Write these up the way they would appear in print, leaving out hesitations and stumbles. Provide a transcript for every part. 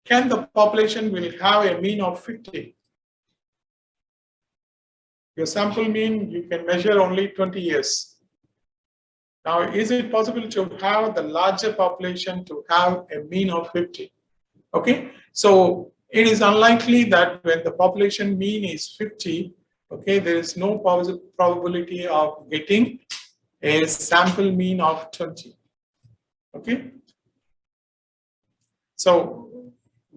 can the population will have a mean of 50? Your sample mean, you can measure only 20 years. Now, is it possible to have the larger population to have a mean of 50? Okay, so it is unlikely that when the population mean is 50, okay, there is no probability of getting a sample mean of 20. Okay, so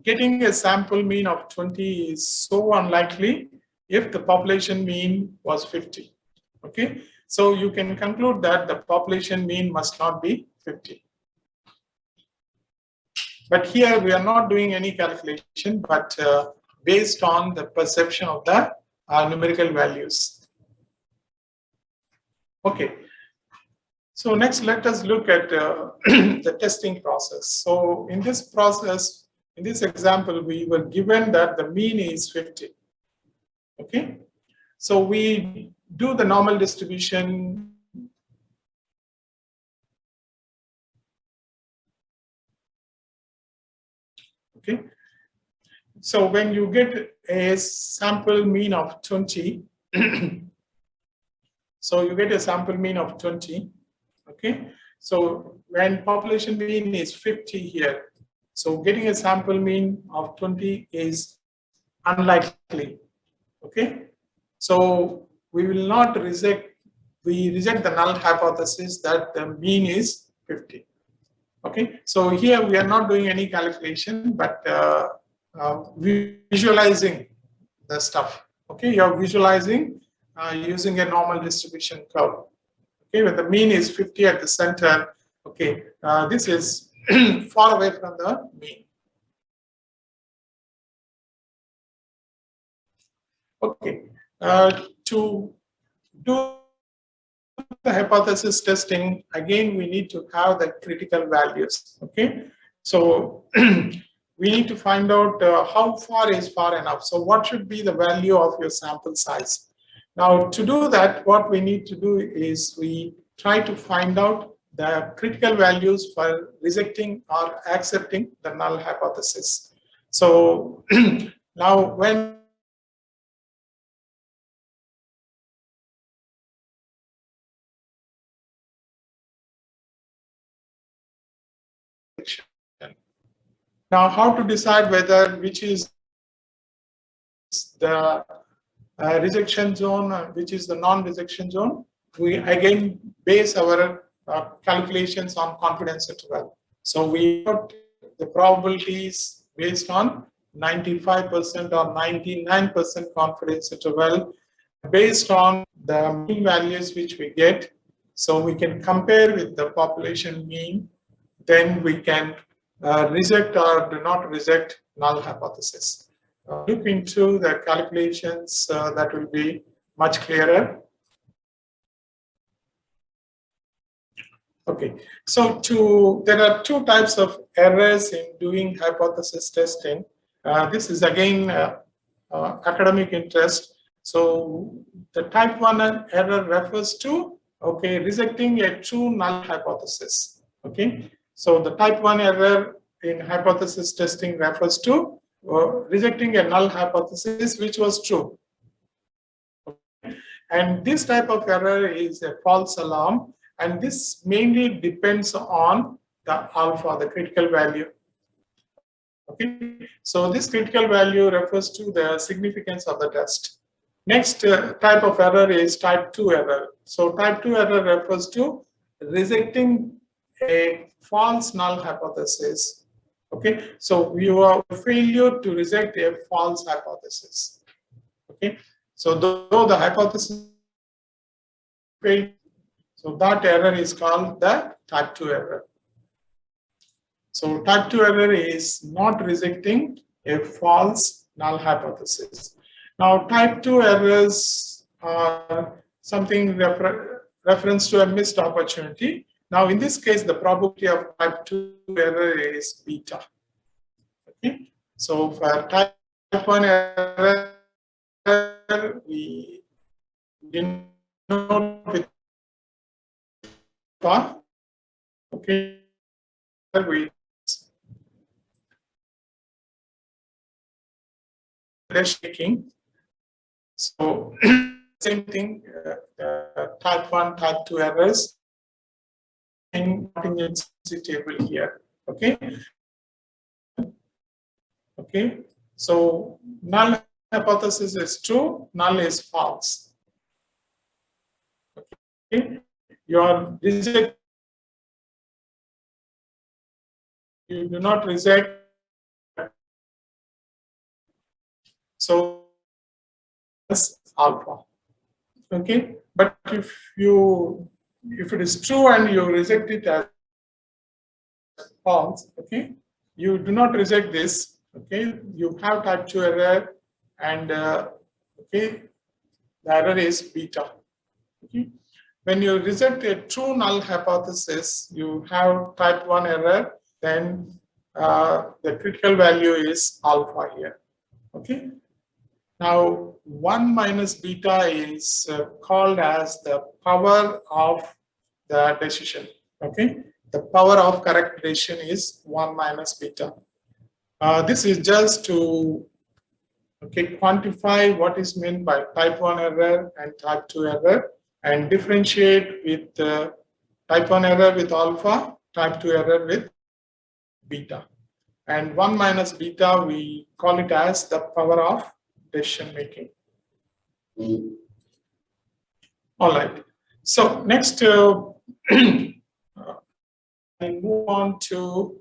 getting a sample mean of 20 is so unlikely if the population mean was 50. Okay, so you can conclude that the population mean must not be 50. But here we are not doing any calculation, but based on the perception of the numerical values. Okay. So next, let us look at the testing process. So in this process, in this example, we were given that the mean is 50. Okay. So we do the normal distribution. Okay. So when you get a sample mean of 20, so you get a sample mean of 20. Okay, so when population mean is 50 here, so getting a sample mean of 20 is unlikely. Okay, so we will not reject, we reject the null hypothesis that the mean is 50. Okay, so here we are not doing any calculation, but visualizing the stuff. Okay, you are visualizing using a normal distribution curve. Okay, when the mean is 50 at the center, okay, this is far away from the mean. Okay, to do the hypothesis testing, again, we need to have the critical values. Okay, so we need to find out how far is far enough. So what should be the value of your sample size? Now, to do that, what we need to do is we try to find out the critical values for rejecting or accepting the null hypothesis. So now when now how to decide whether which is the rejection zone, which is the non-rejection zone, we again base our calculations on confidence interval. So we put the probabilities based on 95% or 99% confidence interval based on the mean values which we get. So we can compare with the population mean, then we can reject or do not reject null hypothesis. Look into the calculations, that will be much clearer. Okay, so there are two types of errors in doing hypothesis testing. This is again academic interest. So the type 1 error refers to, okay, rejecting a true null hypothesis. Okay, so the type 1 error in hypothesis testing refers to rejecting a null hypothesis which was true. And this type of error is a false alarm, and this mainly depends on the alpha, the critical value. Okay, so this critical value refers to the significance of the test. Next type of error is type 2 error. So type 2 error refers to rejecting a false null hypothesis. Okay, so you have failure to reject a false hypothesis. Okay, so though the hypothesis failed, so that error is called the type 2 error. So type 2 error is not rejecting a false null hypothesis. Now type 2 errors are something reference to a missed opportunity. Now in this case, the probability of type 2 error is beta. Okay, so for type 1 error, we denote with alpha. Okay, we making. So same thing, type 1, type 2 errors in contingency table here. Okay. Okay. So null hypothesis is true, null is false. Okay. Your reject, you do not reject. So that's alpha. Okay. But if it is true and you reject it as false, okay, you do not reject this. Okay, you have type 2 error, and okay, the error is beta. Okay. When you reject a true null hypothesis, you have type 1 error, then the critical value is alpha here. Okay. Now, 1 minus beta is called as the power of the decision. Okay. The power of correct decision is 1 minus beta. This is just to quantify what is meant by type 1 error and type 2 error, and differentiate with type 1 error with alpha, type 2 error with beta. And 1 minus beta, we call it as the power of decision making. All right. So next, I move on to,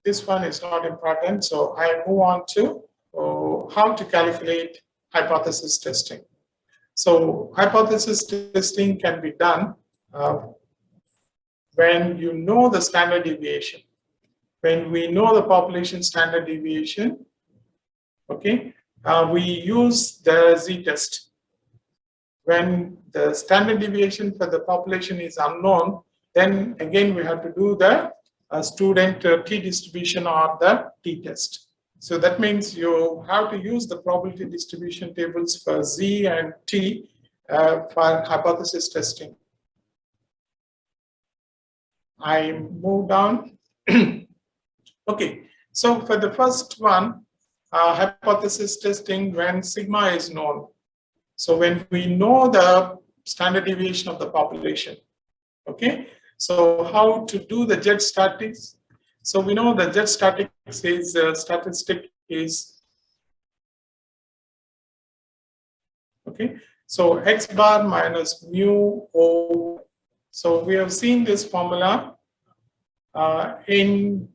this one is not important. So I move on to how to calculate hypothesis testing. So hypothesis testing can be done when you know the standard deviation. When we know the population standard deviation, okay, we use the z-test. When the standard deviation for the population is unknown, then again we have to do the student t-distribution or the t-test. So that means you have to use the probability distribution tables for z and t for hypothesis testing. I move down. Okay, so for the first one, hypothesis testing when sigma is known. So when we know the standard deviation of the population, okay? So how to do the jet statistics? So we know the jet statistics is statistic is, okay? So x bar minus mu over. So we have seen this formula in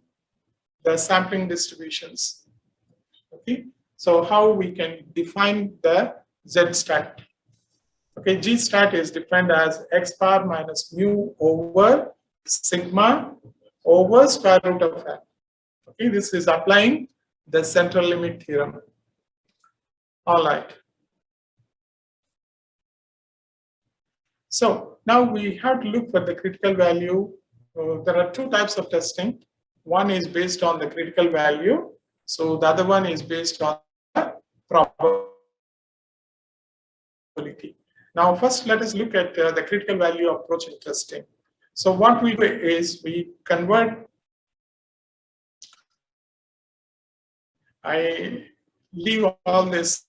the sampling distributions, okay? So how we can define the Z stat. Okay, G stat is defined as x bar minus mu over sigma over square root of n. Okay, this is applying the central limit theorem. All right. So now we have to look for the critical value. There are two types of testing. One is based on the critical value. So the other one is based on the probability. Now, first, let us look at the critical value approach in testing. So what we do is we convert. I leave all this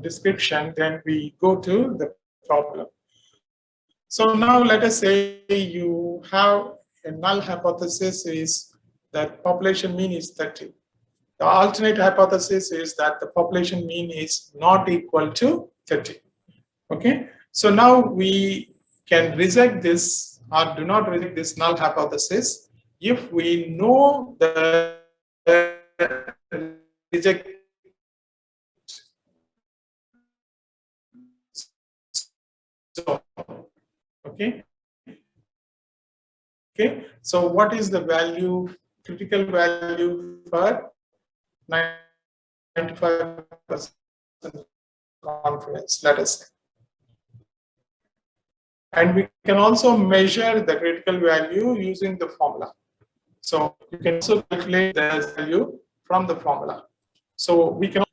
description, then we go to the problem. So now let us say you have a null hypothesis is that population mean is 30. The alternate hypothesis is that the population mean is not equal to 30. Okay, so now we can reject this or do not reject this null hypothesis if we know the reject. So, okay. Okay, so what is the value, critical value for 95% confidence, let us say. And we can also measure the critical value using the formula. So you can also calculate the value from the formula. So we come